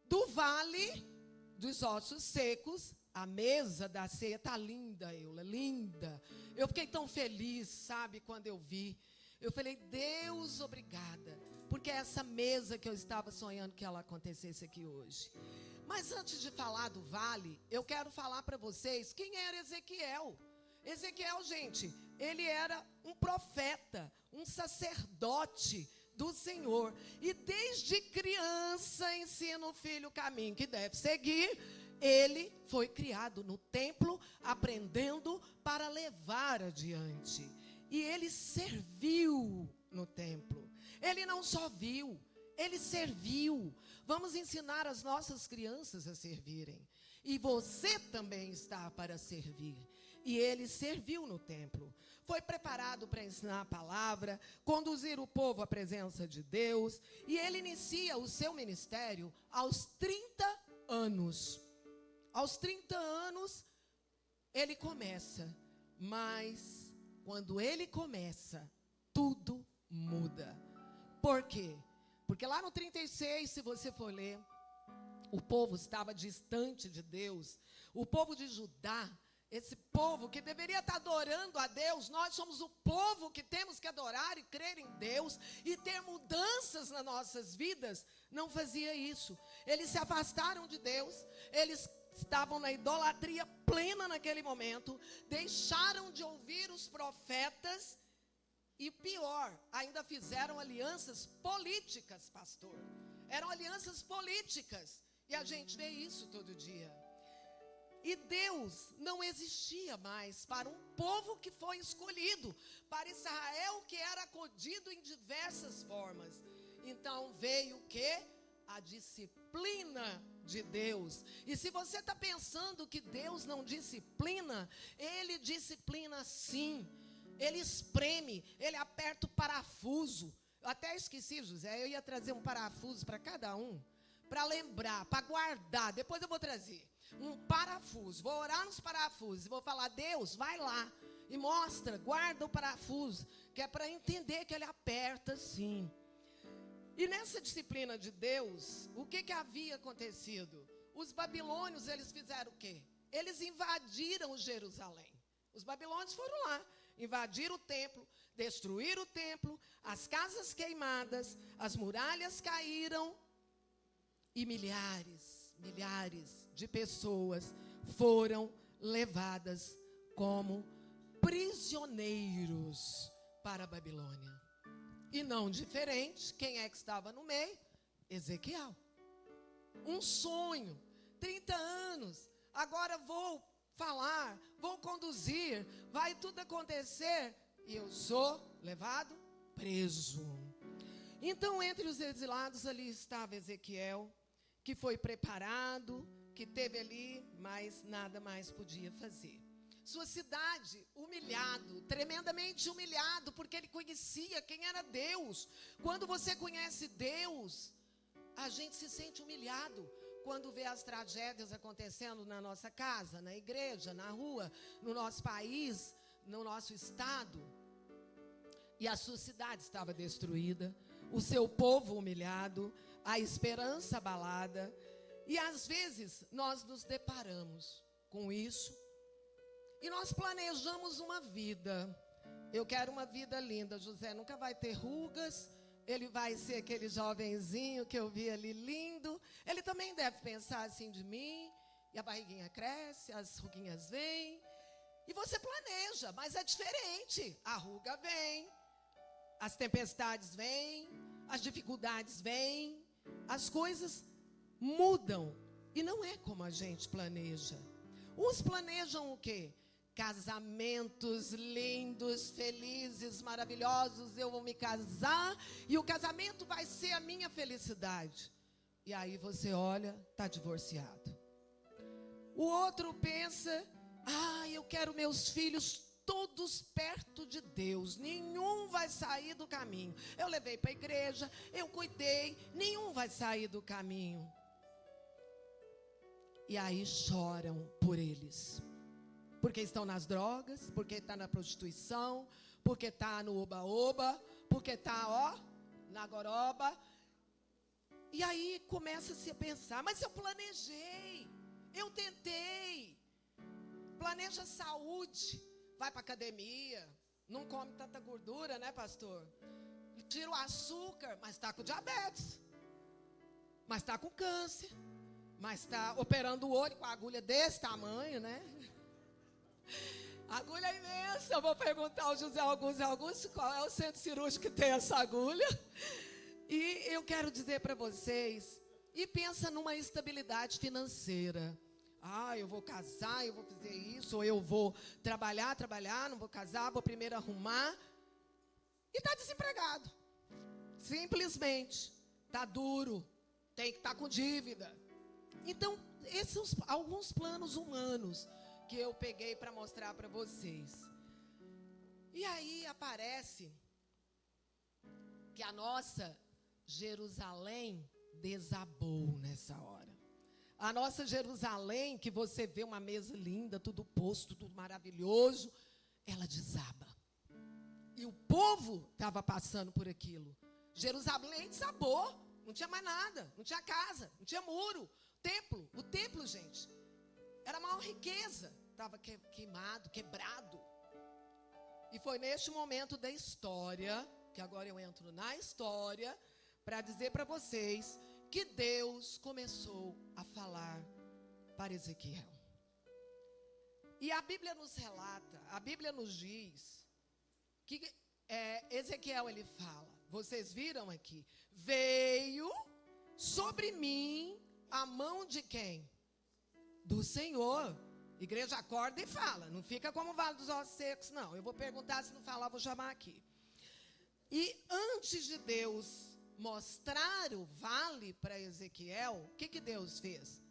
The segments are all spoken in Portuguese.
do vale dos ossos secos. A mesa da ceia está linda, Eula, linda. Eu fiquei tão feliz, sabe, quando eu vi. Eu falei, Deus, obrigada, porque é essa mesa que eu estava sonhando que ela acontecesse aqui hoje. Mas antes de falar do vale, eu quero falar para vocês quem era Ezequiel. Ezequiel, gente, ele era um profeta, um sacerdote do Senhor. E desde criança ensina o filho o caminho que deve seguir. Ele foi criado no templo, aprendendo para levar adiante. E ele serviu no templo. Ele não só viu, ele serviu. Vamos ensinar as nossas crianças a servirem. E você também está para servir. E ele serviu no templo. Foi preparado para ensinar a palavra, conduzir o povo à presença de Deus. E ele inicia o seu ministério aos 30 anos. Aos 30 anos, ele começa. Mas, quando ele começa, tudo muda. Por quê? Porque lá no 36, se você for ler, o povo estava distante de Deus. O povo de Judá, esse povo que deveria estar adorando a Deus, nós somos o povo que temos que adorar e crer em Deus e ter mudanças nas nossas vidas, não fazia isso. Eles se afastaram de Deus, eles estavam na idolatria plena naquele momento, deixaram de ouvir os profetas e pior, ainda fizeram alianças políticas, pastor. Eram alianças políticas e a gente vê isso todo dia. E Deus não existia mais para um povo que foi escolhido, para Israel que era acolhido em diversas formas. Então veio o quê? A disciplina de Deus. E se você está pensando que Deus não disciplina, Ele disciplina sim. Ele espreme, Ele aperta o parafuso. Eu até esqueci, José, eu ia trazer um parafuso para cada um, para lembrar, para guardar. Depois eu vou trazer um parafuso, vou orar nos parafusos e vou falar, Deus, vai lá e mostra, guarda o parafuso, que é para entender que Ele aperta sim. E nessa disciplina de Deus, o que havia acontecido? Os babilônios, eles fizeram o quê? Eles invadiram Jerusalém. Os babilônios foram lá, invadiram o templo, destruíram o templo, as casas queimadas, as muralhas caíram e milhares de pessoas foram levadas como prisioneiros para a Babilônia. E não diferente, quem é que estava no meio? Ezequiel. Um sonho, 30 anos, agora vou falar, vou conduzir, vai tudo acontecer e eu sou levado preso. Então, entre os exilados ali estava Ezequiel, que foi preparado, que teve ali, mas nada mais podia fazer. Sua cidade, humilhado, tremendamente humilhado, porque ele conhecia quem era Deus. Quando você conhece Deus, a gente se sente humilhado quando vê as tragédias acontecendo na nossa casa, na igreja, na rua, no nosso país, no nosso estado. E a sua cidade estava destruída, o seu povo humilhado, a esperança abalada. E às vezes nós nos deparamos com isso e nós planejamos uma vida. Eu quero uma vida linda, José nunca vai ter rugas, ele vai ser aquele jovenzinho que eu vi ali lindo. Ele também deve pensar assim de mim, e a barriguinha cresce, as ruguinhas vêm, e você planeja, mas é diferente. A ruga vem, as tempestades vêm, as dificuldades vêm, as coisas mudam, e não é como a gente planeja. Uns planejam o quê? Casamentos lindos, felizes, maravilhosos. Eu vou me casar e o casamento vai ser a minha felicidade. E aí você olha, está divorciado. O outro pensa, eu quero meus filhos todos perto de Deus, nenhum vai sair do caminho. Eu levei para a igreja, eu cuidei, nenhum vai sair do caminho. E aí choram por eles. Porque estão nas drogas, porque está na prostituição, porque está no oba-oba, porque está, na goroba. E aí começa-se a pensar, mas eu planejei, eu tentei. Planeja saúde, vai para academia, não come tanta gordura, né, pastor? Tira o açúcar, mas está com diabetes, mas está com câncer, mas está operando o olho com a agulha desse tamanho, né? A agulha é imensa. Eu vou perguntar ao José Augusto qual é o centro cirúrgico que tem essa agulha. E eu quero dizer para vocês, e pensa numa estabilidade financeira. Eu vou casar, eu vou fazer isso, ou eu vou trabalhar, não vou casar, vou primeiro arrumar. E está desempregado. Simplesmente. Está duro. Tem que estar com dívida. Então, esses são alguns planos humanos que eu peguei para mostrar para vocês. E aí aparece que a nossa Jerusalém desabou nessa hora. A nossa Jerusalém, que você vê uma mesa linda, tudo posto, tudo maravilhoso, ela desaba. E o povo estava passando por aquilo. Jerusalém desabou, não tinha mais nada, não tinha casa, não tinha muro. O templo, gente, era a maior riqueza, estava queimado, quebrado. E foi neste momento da história, que agora eu entro na história, para dizer para vocês que Deus começou a falar para Ezequiel. E a Bíblia nos relata, a Bíblia nos diz, que Ezequiel ele fala, vocês viram aqui, veio sobre mim a mão de quem? Do Senhor. Igreja, acorda e fala, não fica como o Vale dos Ossos Secos, não. Eu vou perguntar, se não falar, vou chamar aqui. E antes de Deus mostrar o vale para Ezequiel, o que Deus fez?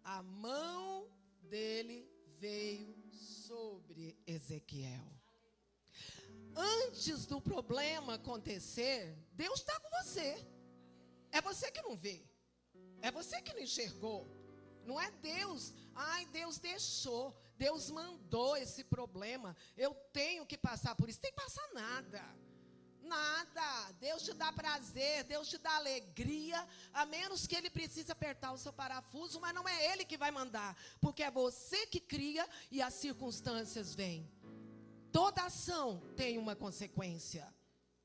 A mão dele veio sobre Ezequiel. Antes do problema acontecer, Deus está com você. É você que não vê. É você que não enxergou. Não é Deus. Deus deixou. Deus mandou esse problema. Eu tenho que passar por isso. Tem que passar nada. Nada. Deus te dá prazer, Deus te dá alegria, a menos que Ele precise apertar o seu parafuso, mas não é Ele que vai mandar, porque é você que cria e as circunstâncias vêm. Toda ação tem uma consequência.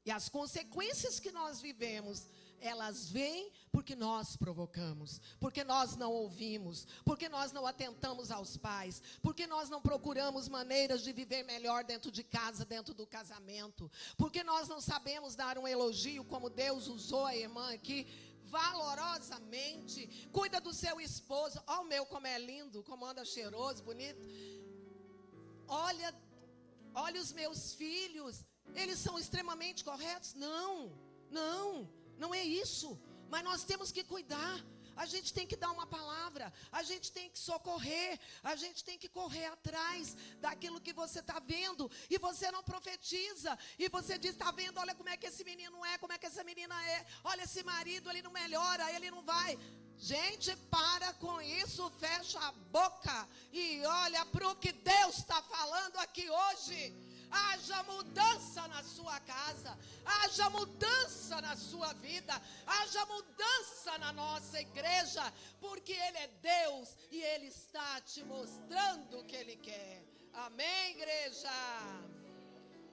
E as consequências que nós vivemos, elas vêm porque nós provocamos, porque nós não ouvimos, porque nós não atentamos aos pais, porque nós não procuramos maneiras de viver melhor dentro de casa, dentro do casamento, porque nós não sabemos dar um elogio como Deus usou a irmã aqui, valorosamente. Cuida do seu esposo. Olha o meu como é lindo, como anda cheiroso, bonito. Olha os meus filhos, eles são extremamente corretos? Não é isso. Mas nós temos que cuidar. A gente tem que dar uma palavra. A gente tem que socorrer. A gente tem que correr atrás daquilo que você está vendo. E você não profetiza. E você diz, está vendo, olha como é que esse menino é, como é que essa menina é. Olha esse marido, ele não melhora, ele não vai. Gente, para com isso, fecha a boca e olha para o que Deus está falando aqui hoje. Haja mudança na sua casa, haja mudança na sua vida, haja mudança na nossa igreja, porque Ele é Deus e Ele está te mostrando o que Ele quer. Amém, igreja?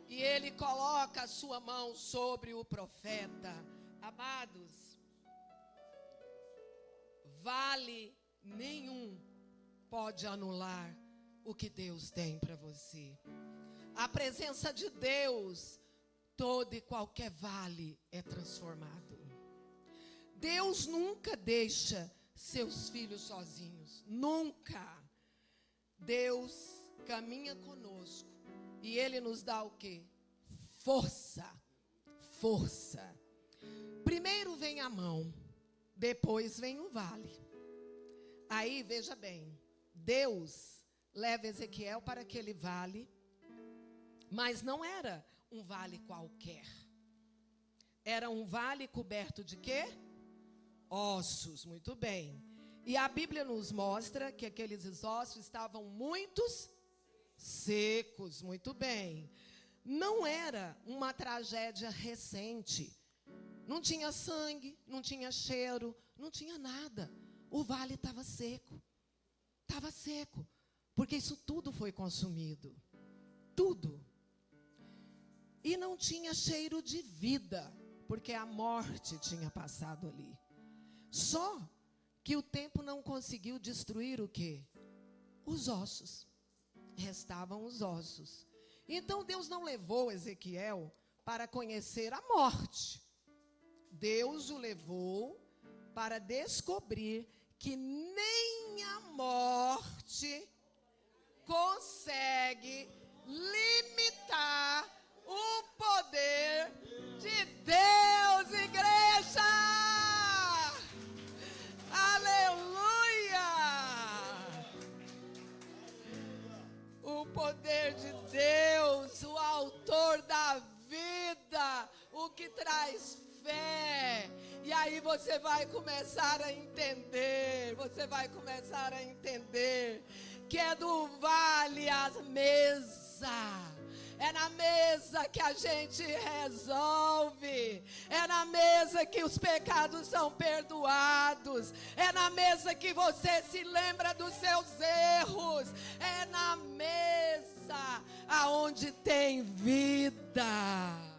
E Ele coloca a sua mão sobre o profeta. Amados, vale nenhum pode anular o que Deus tem para você. A presença de Deus, todo e qualquer vale é transformado. Deus nunca deixa seus filhos sozinhos, nunca. Deus caminha conosco e Ele nos dá o quê? Força. Primeiro vem a mão, depois vem o vale. Aí, veja bem, Deus leva Ezequiel para aquele vale, mas não era um vale qualquer. Era um vale coberto de quê? Ossos, muito bem. E a Bíblia nos mostra que aqueles ossos estavam muitos secos, muito bem. Não era uma tragédia recente. Não tinha sangue, não tinha cheiro, não tinha nada. O vale estava seco. Estava seco. Porque isso tudo foi consumido. Tudo. E não tinha cheiro de vida, porque a morte tinha passado ali. Só que o tempo não conseguiu destruir o quê? Os ossos. Restavam os ossos. Então Deus não levou Ezequiel para conhecer a morte. Deus o levou para descobrir que nem a morte consegue limitar o poder de Deus, igreja! Aleluia! O poder de Deus, o autor da vida, o que traz fé. E aí você vai começar a entender, que é do vale a mesa. É na mesa que a gente resolve. É na mesa que os pecados são perdoados. É na mesa que você se lembra dos seus erros. É na mesa aonde tem vida.